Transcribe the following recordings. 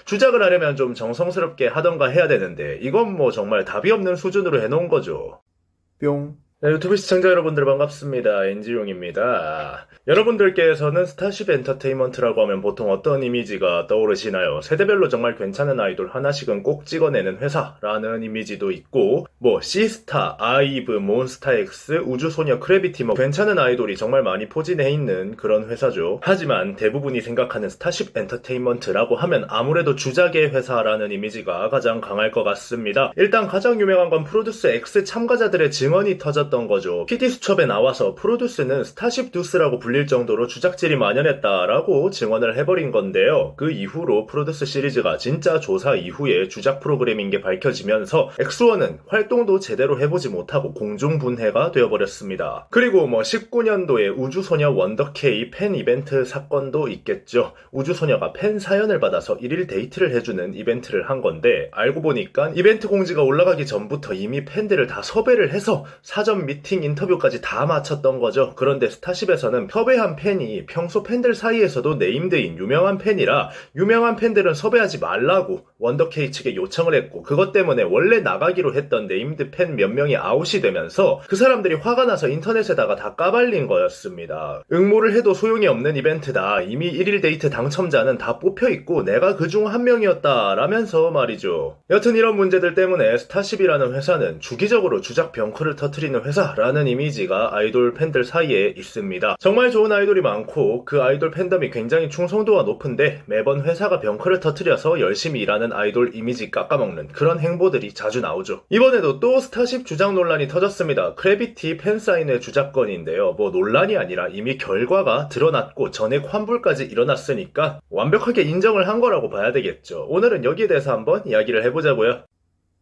주작을 하려면 좀 정성스럽게 하던가 해야 되는데 이건 뭐 정말 답이 없는 수준으로 해놓은 거죠. 뿅. 네, 유튜브 시청자 여러분들 반갑습니다. NG용입니다. 여러분들께서는 스타쉽 엔터테인먼트라고 하면 보통 어떤 이미지가 떠오르시나요? 세대별로 정말 괜찮은 아이돌 하나씩은 꼭 찍어내는 회사라는 이미지도 있고 뭐 시스타, 아이브, 몬스타엑스, 우주소녀, 크래비티 뭐 괜찮은 아이돌이 정말 많이 포진해 있는 그런 회사죠. 하지만 대부분이 생각하는 스타쉽 엔터테인먼트라고 하면 아무래도 주작의 회사라는 이미지가 가장 강할 것 같습니다. 일단 가장 유명한 건 프로듀스 X 참가자들의 증언이 터졌던 거죠. PT 수첩에 나와서 프로듀스는 스타쉽 듀스라고 불릴 정도로 주작질이 만연했다라고 증언을 해버린 건데요. 그 이후로 프로듀스 시리즈가 진짜 조사 이후에 주작 프로그램인 게 밝혀지면서 엑스원은 활동도 제대로 해보지 못하고 공중분해가 되어버렸습니다. 그리고 뭐 19년도에 우주소녀 원더케이 팬 이벤트 사건도 있겠죠. 우주소녀가 팬 사연을 받아서 1일 데이트를 해주는 이벤트를 한 건데 알고 보니까 이벤트 공지가 올라가기 전부터 이미 팬들을 다 섭외를 해서 사전 미팅 인터뷰까지 다 마쳤던 거죠. 그런데 스타쉽에서는 섭외한 팬이 평소 팬들 사이에서도 네임드인 유명한 팬이라 유명한 팬들은 섭외하지 말라고 원더케이 측에 요청을 했고 그것 때문에 원래 나가기로 했던 네임드 팬 몇 명이 아웃이 되면서 그 사람들이 화가 나서 인터넷에다가 다 까발린 거였습니다. 응모를 해도 소용이 없는 이벤트다. 이미 1일 데이트 당첨자는 다 뽑혀있고 내가 그중 한 명이었다 라면서 말이죠. 여튼 이런 문제들 때문에 스타쉽이라는 회사는 주기적으로 주작 병크를 터트리는 회사라는 이미지가 아이돌 팬들 사이에 있습니다. 정말 좋은 아이돌이 많고 그 아이돌 팬덤이 굉장히 충성도가 높은데 매번 회사가 병크를 터트려서 열심히 일하는 아이돌 이미지 깎아먹는 그런 행보들이 자주 나오죠. 이번에도 또 스타쉽 주작 논란이 터졌습니다. 크래비티 팬사인회 주작건인데요. 뭐 논란이 아니라 이미 결과가 드러났고 전액 환불까지 일어났으니까 완벽하게 인정을 한 거라고 봐야 되겠죠. 오늘은 여기에 대해서 한번 이야기를 해보자고요.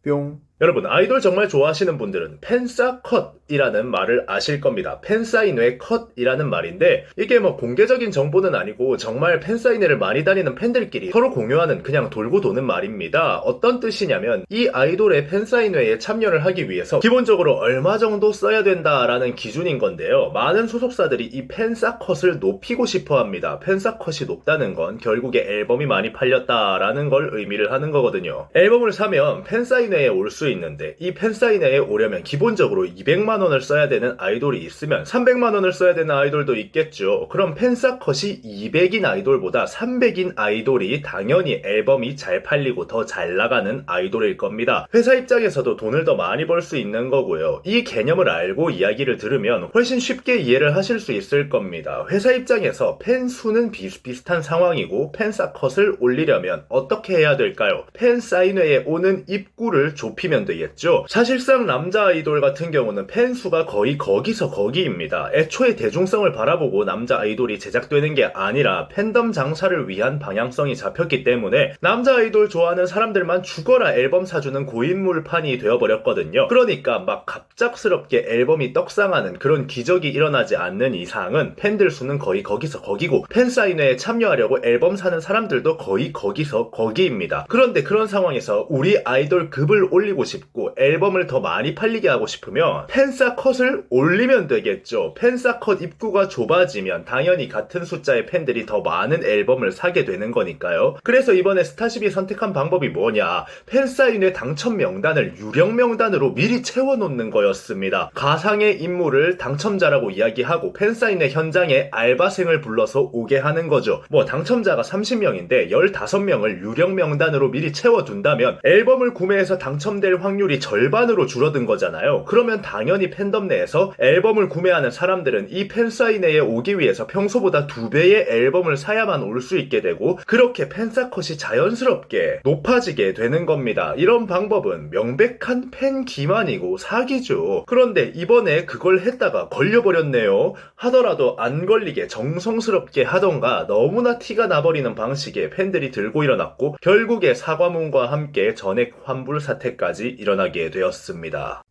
뿅. 여러분 아이돌 정말 좋아하시는 분들은 팬싸 컷이라는 말을 아실 겁니다. 팬사인회 컷이라는 말인데 이게 뭐 공개적인 정보는 아니고 정말 팬사인회를 많이 다니는 팬들끼리 서로 공유하는 그냥 돌고 도는 말입니다. 어떤 뜻이냐면 이 아이돌의 팬사인회에 참여를 하기 위해서 기본적으로 얼마 정도 써야 된다라는 기준인 건데요. 많은 소속사들이 이 팬싸 컷을 높이고 싶어 합니다. 팬싸 컷이 높다는 건 결국에 앨범이 많이 팔렸다라는 걸 의미를 하는 거거든요. 앨범을 사면 팬사인회에 올 수 있는데 이 팬사인회에 오려면 기본적으로 200만원을 써야 되는 아이돌이 있으면 300만원을 써야 되는 아이돌도 있겠죠. 그럼 팬사컷이 200인 아이돌보다 300인 아이돌이 당연히 앨범이 잘 팔리고 더 잘 나가는 아이돌일 겁니다. 회사 입장에서도 돈을 더 많이 벌 수 있는 거고요. 이 개념을 알고 이야기를 들으면 훨씬 쉽게 이해를 하실 수 있을 겁니다. 회사 입장에서 팬 수는 비슷비슷한 상황이고 팬사컷을 올리려면 어떻게 해야 될까요? 팬사인회에 오는 입구를 좁히면 되겠죠. 사실상 남자 아이돌 같은 경우는 팬수가 거의 거기서 거기입니다. 애초에 대중성을 바라보고 남자 아이돌이 제작되는 게 아니라 팬덤 장사를 위한 방향성이 잡혔기 때문에 남자 아이돌 좋아하는 사람들만 죽어라 앨범 사주는 고인물판이 되어버렸거든요. 그러니까 막 갑작스럽게 앨범이 떡상하는 그런 기적이 일어나지 않는 이상은 팬들 수는 거의 거기서 거기고 팬사인회에 참여하려고 앨범 사는 사람들도 거의 거기서 거기입니다. 그런데 그런 상황에서 우리 아이돌 급을 올리고 싶고 앨범을 더 많이 팔리게 하고 싶으면 팬싸 컷을 올리면 되겠죠. 팬싸 컷 입구가 좁아지면 당연히 같은 숫자의 팬들이 더 많은 앨범을 사게 되는 거니까요. 그래서 이번에 스타쉽이 선택한 방법이 뭐냐, 팬사인회 당첨 명단을 유령 명단으로 미리 채워놓는 거였습니다. 가상의 인물을 당첨자라고 이야기하고 팬사인회 현장에 알바생을 불러서 오게 하는 거죠. 뭐 당첨자가 30명인데 15명을 유령 명단으로 미리 채워둔다면 앨범을 구매해서 당첨될 확률이 절반으로 줄어든 거잖아요. 그러면 당연히 팬덤 내에서 앨범을 구매하는 사람들은 이 팬사인회에 오기 위해서 평소보다 2배의 앨범을 사야만 올 수 있게 되고 그렇게 팬사컷이 자연스럽게 높아지게 되는 겁니다. 이런 방법은 명백한 팬 기만이고 사기죠. 그런데 이번에 그걸 했다가 걸려버렸네요. 하더라도 안 걸리게 정성스럽게 하던가 너무나 티가 나버리는 방식의 팬들이 들고 일어났고 결국에 사과문과 함께 전액 환불 사태까지 일어나게 되었습니다.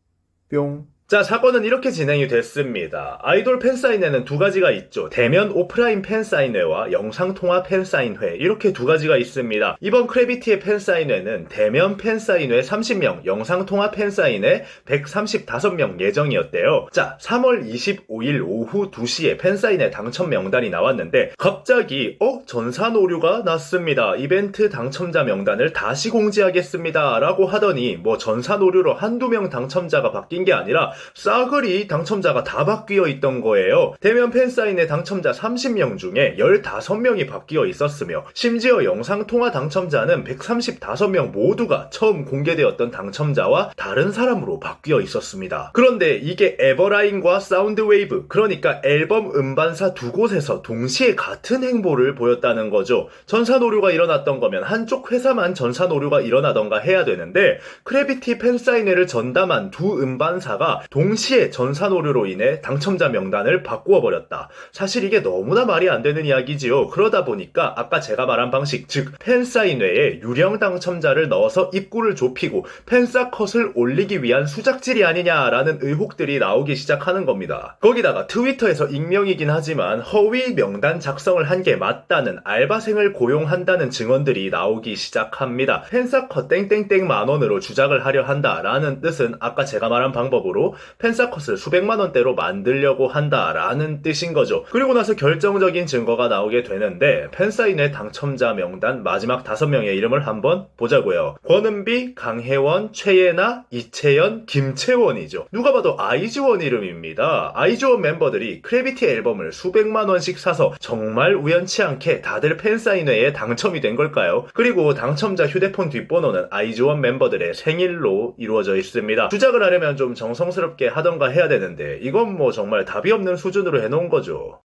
뿅. 자, 사건은 이렇게 진행이 됐습니다. 아이돌 팬사인회는 두 가지가 있죠. 대면 오프라인 팬사인회와 영상통화 팬사인회, 이렇게 두 가지가 있습니다. 이번 크래비티의 팬사인회는 대면 팬사인회 30명, 영상통화 팬사인회 135명 예정이었대요. 자, 3월 25일 오후 2시에 팬사인회 당첨 명단이 나왔는데 갑자기 전산 오류가 났습니다. 이벤트 당첨자 명단을 다시 공지하겠습니다 라고 하더니 뭐 전산 오류로 한두 명 당첨자가 바뀐 게 아니라 싸그리 당첨자가 다 바뀌어 있던 거예요. 대면 팬사인회 당첨자 30명 중에 15명이 바뀌어 있었으며 심지어 영상통화 당첨자는 135명 모두가 처음 공개되었던 당첨자와 다른 사람으로 바뀌어 있었습니다. 그런데 이게 에버라인과 사운드웨이브, 그러니까 앨범 음반사 두 곳에서 동시에 같은 행보를 보였다는 거죠. 전산 오류가 일어났던 거면 한쪽 회사만 전산 오류가 일어나던가 해야 되는데 크래비티 팬사인회를 전담한 두 음반사가 동시에 전산 오류로 인해 당첨자 명단을 바꾸어 버렸다. 사실 이게 너무나 말이 안 되는 이야기지요. 그러다 보니까 아까 제가 말한 방식, 즉 팬사인회에 유령 당첨자를 넣어서 입구를 좁히고 팬사 컷을 올리기 위한 수작질이 아니냐라는 의혹들이 나오기 시작하는 겁니다. 거기다가 트위터에서 익명이긴 하지만 허위 명단 작성을 한 게 맞다는 알바생을 고용한다는 증언들이 나오기 시작합니다. 팬사 컷 땡땡땡 만원으로 주작을 하려 한다라는 뜻은 아까 제가 말한 방법으로 팬사 컷을 수백만 원대로 만들려고 한다라는 뜻인 거죠. 그리고 나서 결정적인 증거가 나오게 되는데 팬사인회 당첨자 명단 마지막 5명의 이름을 한번 보자고요. 권은비, 강혜원, 최예나, 이채연, 김채원이죠. 누가 봐도 아이즈원 이름입니다. 아이즈원 멤버들이 크래비티 앨범을 수백만 원씩 사서 정말 우연치 않게 다들 팬사인회에 당첨이 된 걸까요? 그리고 당첨자 휴대폰 뒷번호는 아이즈원 멤버들의 생일로 이루어져 있습니다. 주작을 하려면 좀 정성스럽게 하던가 해야 되는데 이건 뭐 정말 답이 없는 수준으로 해놓은 거죠.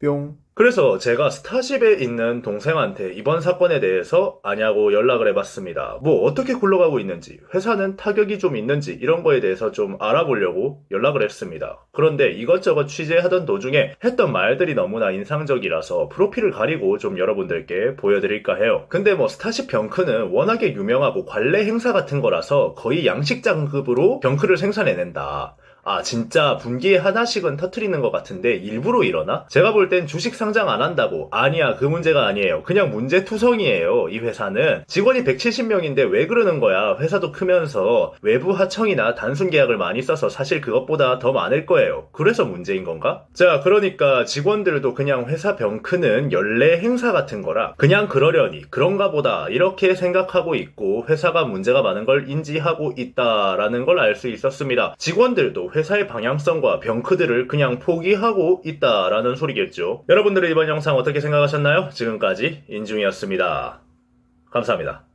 뿅. 그래서 제가 스타쉽에 있는 동생한테 이번 사건에 대해서 아냐고 연락을 해봤습니다. 뭐 어떻게 굴러가고 있는지, 회사는 타격이 좀 있는지 이런 거에 대해서 좀 알아보려고 연락을 했습니다. 그런데 이것저것 취재하던 도중에 했던 말들이 너무나 인상적이라서 프로필을 가리고 좀 여러분들께 보여드릴까 해요. 근데 뭐 스타쉽 병크는 워낙에 유명하고 관례 행사 같은 거라서 거의 양식장급으로 병크를 생산해낸다. 아, 진짜 분기에 하나씩은 터트리는 것 같은데 일부러 이러나? 제가 볼 땐 주식 상장 안 한다고. 아니야, 그 문제가 아니에요. 그냥 문제투성이에요. 이 회사는 직원이 170명인데 왜 그러는 거야? 회사도 크면서 외부 하청이나 단순 계약을 많이 써서 사실 그것보다 더 많을 거예요. 그래서 문제인 건가? 자, 그러니까 직원들도 그냥 회사 병크는 연례 행사 같은 거라 그냥 그러려니 그런가 보다 이렇게 생각하고 있고 회사가 문제가 많은 걸 인지하고 있다라는 걸 알 수 있었습니다. 직원들도 회사의 방향성과 병크들을 그냥 포기하고 있다라는 소리겠죠. 여러분들은 이번 영상 어떻게 생각하셨나요? 지금까지 인중이었습니다. 감사합니다.